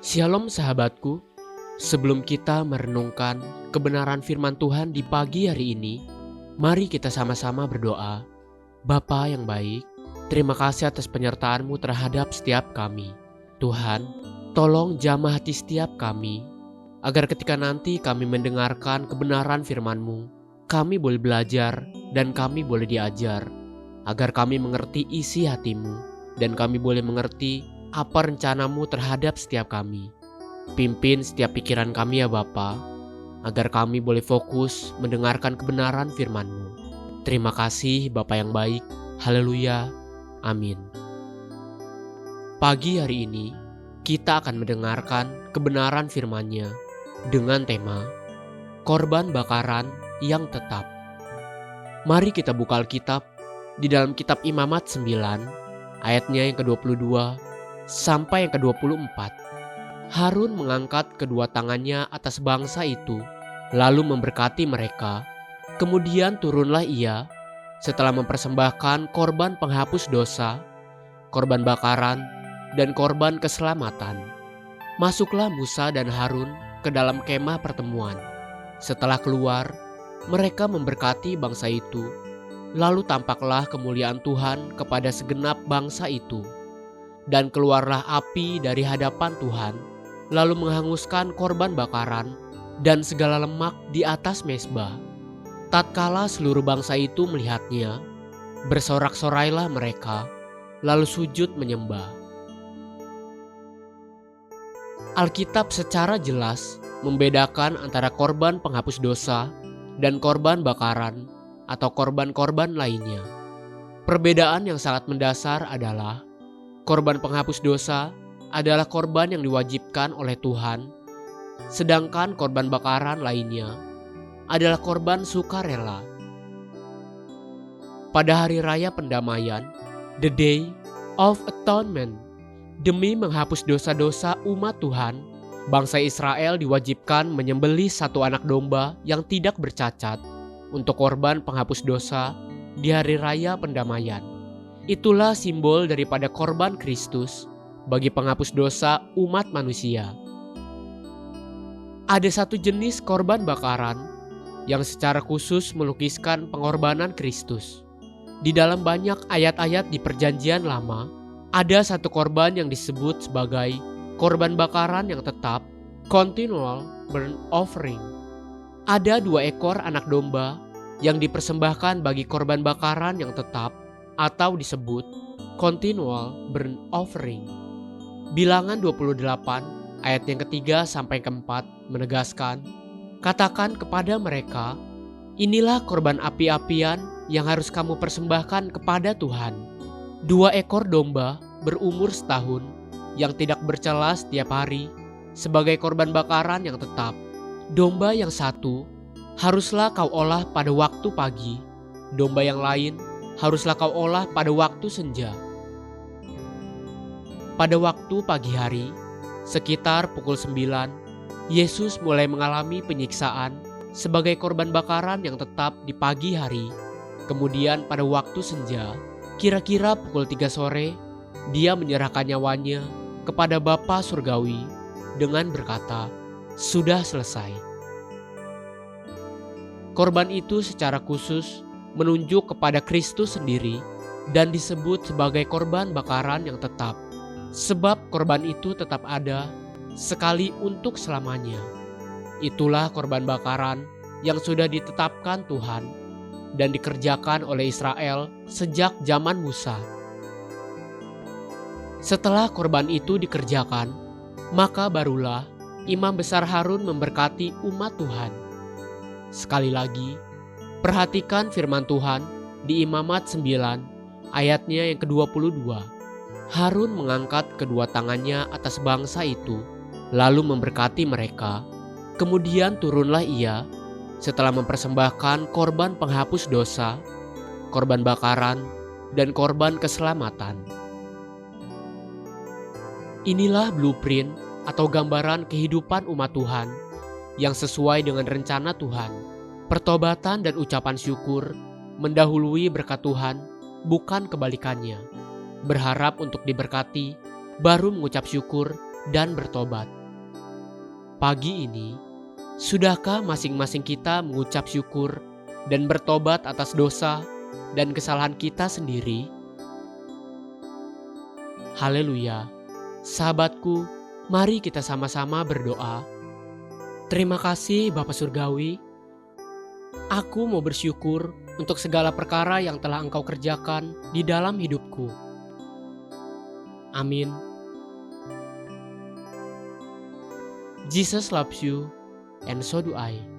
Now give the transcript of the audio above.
Shalom sahabatku, sebelum kita merenungkan kebenaran firman Tuhan di pagi hari ini, mari kita sama-sama berdoa. Bapa yang baik, terima kasih atas penyertaan-Mu terhadap setiap kami. Tuhan, tolong jamah hati setiap kami, agar ketika nanti kami mendengarkan kebenaran firman-Mu, kami boleh belajar dan kami boleh diajar, agar kami mengerti isi hati-Mu, dan kami boleh mengerti apa rencana-Mu terhadap setiap kami. Pimpin setiap pikiran kami ya Bapa, agar kami boleh fokus mendengarkan kebenaran firman-Mu. Terima kasih Bapa yang baik. Haleluya. Amin. Pagi hari ini, kita akan mendengarkan kebenaran firman-Nya dengan tema Korban Bakaran yang Tetap. Mari kita buka Alkitab di dalam kitab Imamat 9, ayatnya yang ke-22 sampai yang ke-24. Harun mengangkat kedua tangannya atas bangsa itu, lalu memberkati mereka. Kemudian turunlah ia, setelah mempersembahkan korban penghapus dosa, korban bakaran, dan korban keselamatan. Masuklah Musa dan Harun ke dalam kemah pertemuan. Setelah keluar, mereka memberkati bangsa itu. Lalu tampaklah kemuliaan Tuhan kepada segenap bangsa itu. Dan keluarlah api dari hadapan Tuhan, lalu menghanguskan korban bakaran dan segala lemak di atas mezbah. Tatkala seluruh bangsa itu melihatnya, bersorak-sorailah mereka, lalu sujud menyembah. Alkitab secara jelas membedakan antara korban penghapus dosa dan korban bakaran atau korban-korban lainnya. Perbedaan yang sangat mendasar adalah korban penghapus dosa adalah korban yang diwajibkan oleh Tuhan, sedangkan korban bakaran lainnya adalah korban sukarela. Pada hari raya pendamaian, the Day of Atonement, demi menghapus dosa-dosa umat Tuhan, bangsa Israel diwajibkan menyembelih satu anak domba yang tidak bercacat untuk korban penghapus dosa di hari raya pendamaian. Itulah simbol daripada korban Kristus bagi penghapus dosa umat manusia. Ada satu jenis korban bakaran yang secara khusus melukiskan pengorbanan Kristus. Di dalam banyak ayat-ayat di Perjanjian Lama, ada satu korban yang disebut sebagai korban bakaran yang tetap, continual burnt offering. Ada 2 ekor anak domba yang dipersembahkan bagi korban bakaran yang tetap, atau disebut continual burnt offering. Bilangan 28 ayat yang ketiga sampai keempat menegaskan, katakan kepada mereka, inilah korban api-apian yang harus kamu persembahkan kepada Tuhan. 2 ekor domba berumur setahun yang tidak bercela setiap hari sebagai korban bakaran yang tetap. Domba yang satu haruslah kau olah pada waktu pagi, domba yang lain haruslah kau olah pada waktu senja. Pada waktu pagi hari, sekitar pukul 9, Yesus mulai mengalami penyiksaan sebagai korban bakaran yang tetap di pagi hari. Kemudian pada waktu senja, kira-kira pukul 3 sore, dia menyerahkan nyawanya kepada Bapa Surgawi dengan berkata, sudah selesai. Korban itu secara khusus menunjuk kepada Kristus sendiri dan disebut sebagai korban bakaran yang tetap, sebab korban itu tetap ada sekali untuk selamanya. Itulah korban bakaran yang sudah ditetapkan Tuhan dan dikerjakan oleh Israel sejak zaman Musa. Setelah korban itu dikerjakan, maka barulah Imam Besar Harun memberkati umat Tuhan. Sekali lagi, perhatikan firman Tuhan di Imamat 9 ayatnya yang ke-22. Harun mengangkat kedua tangannya atas bangsa itu, lalu memberkati mereka. Kemudian turunlah ia, setelah mempersembahkan korban penghapus dosa, korban bakaran, dan korban keselamatan. Inilah blueprint atau gambaran kehidupan umat Tuhan yang sesuai dengan rencana Tuhan. Pertobatan dan ucapan syukur mendahului berkat Tuhan, bukan kebalikannya. Berharap untuk diberkati, baru mengucap syukur dan bertobat. Pagi ini, sudahkah masing-masing kita mengucap syukur dan bertobat atas dosa dan kesalahan kita sendiri? Haleluya. Sahabatku, mari kita sama-sama berdoa. Terima kasih Bapa Surgawi. Aku mau bersyukur untuk segala perkara yang telah Engkau kerjakan di dalam hidupku. Amin. Jesus loves you, and so do I.